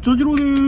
長次郎です。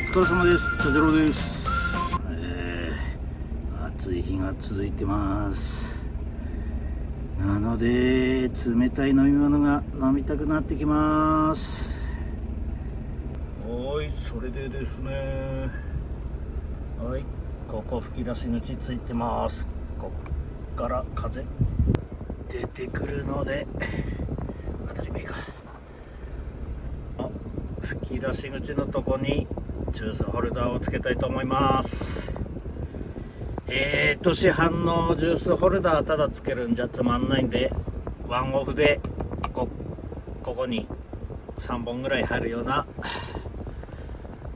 お疲れ様です。長次郎です。暑い日が続いてます。なので冷たい飲み物が飲みたくなってきます。はい、それでですね、はい、ここ吹き出し口ついてます。こっから風出てくるので当たり前か。吹き出し口のとこにジュースホルダーをつけたいと思います。市販のジュースホルダーただつけるんじゃつまんないんで、ワンオフでここに3本ぐらい入るような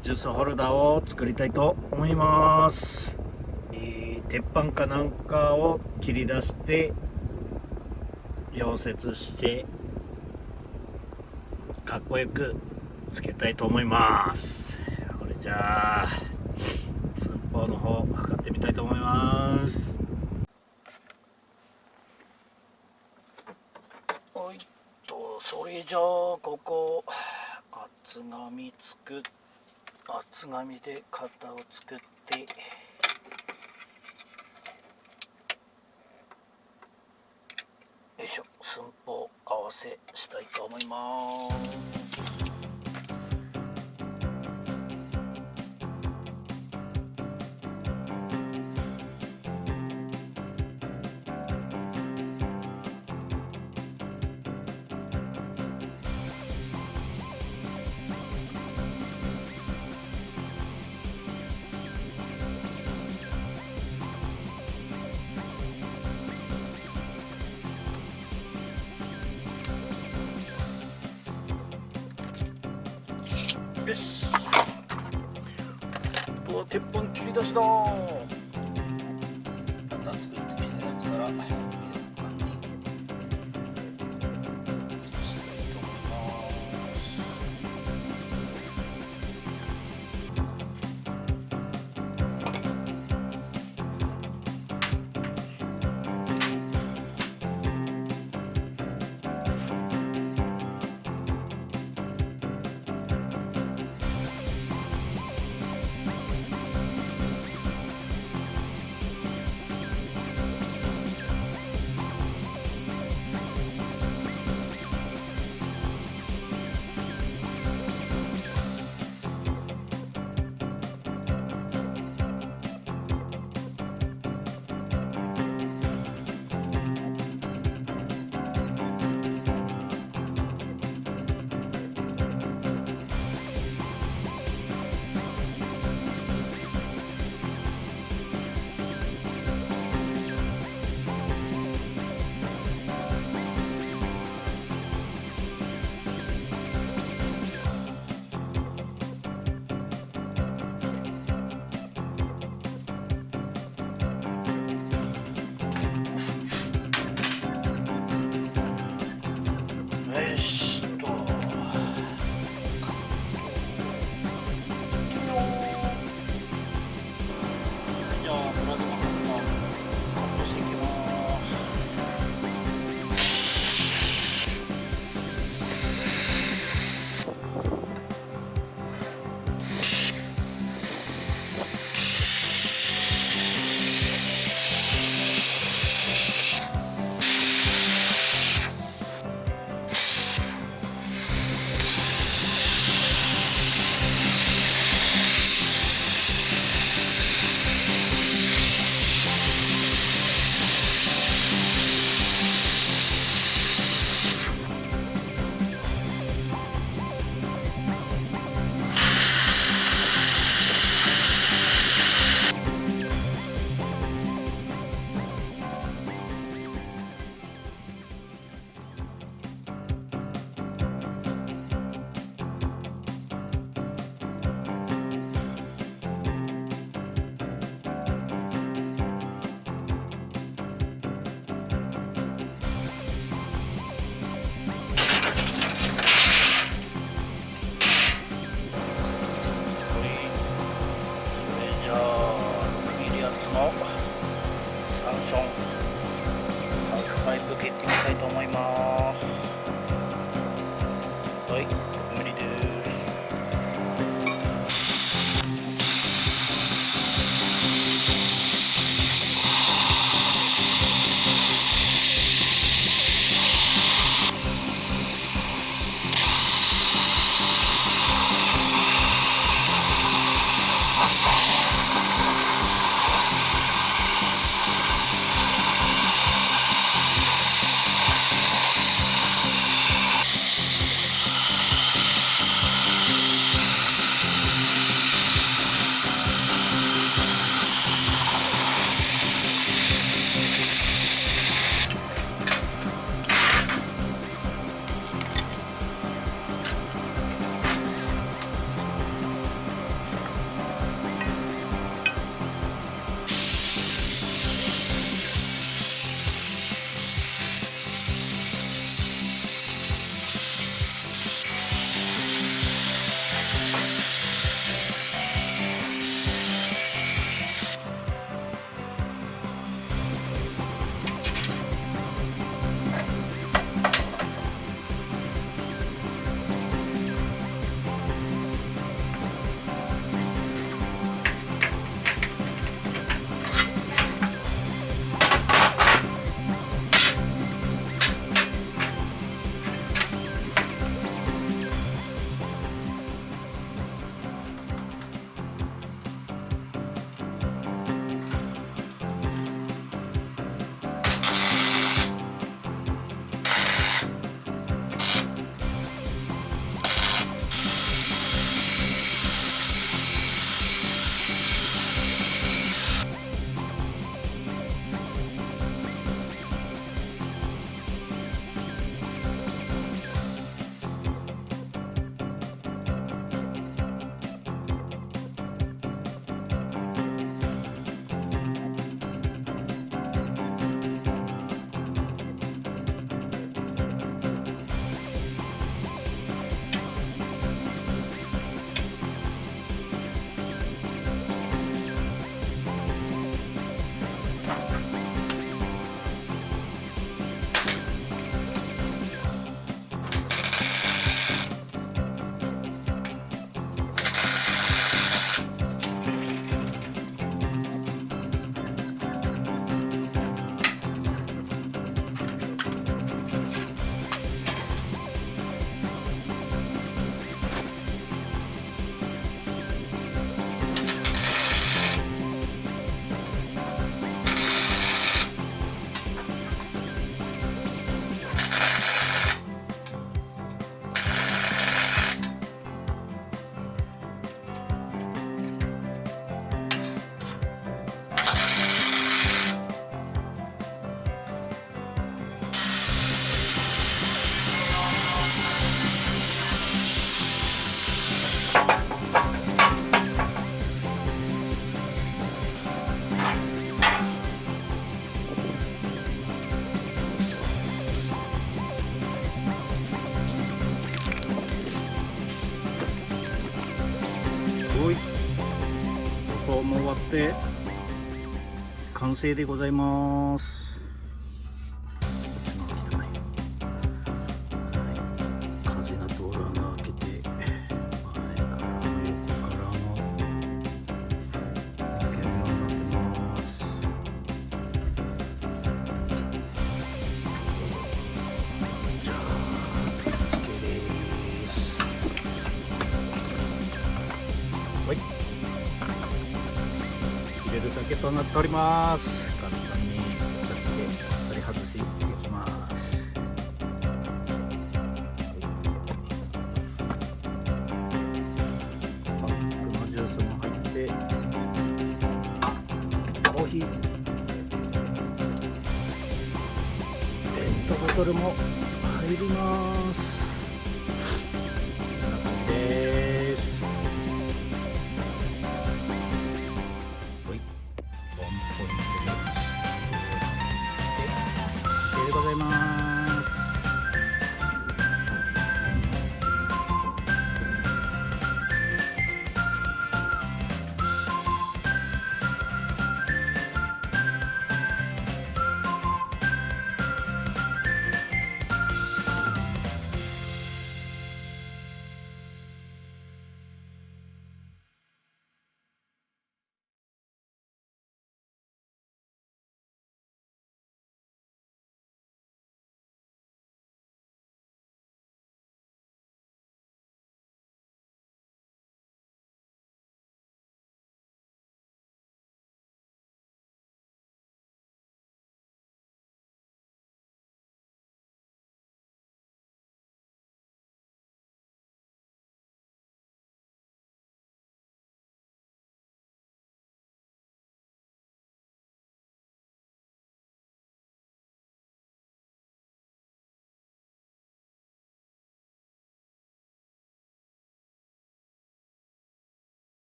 ジュースホルダーを作りたいと思います。鉄板かなんかを切り出して溶接してかっこよくつけたいと思います。これじゃあ寸法の方測ってみたいと思います。おいと、それじゃあここ厚紙で型を作ってよいしょ、寸法合わせしたいと思います。よし、鉄板切り出しだ。型作ってきたやつから鉄板にしたいと思います。よしと、じゃあプラグの方をカットしていきます。ともう終わって完成でございます。こっちの方が汚い。はい、風が通る穴開けて、前からも横からも開けるようになってます。じゃあ取り付けです。はい、入れるだけとなっております。簡単にジャッキで取り外しできます。パックのジュースも入って、コーヒー、ペットボトルも入ります。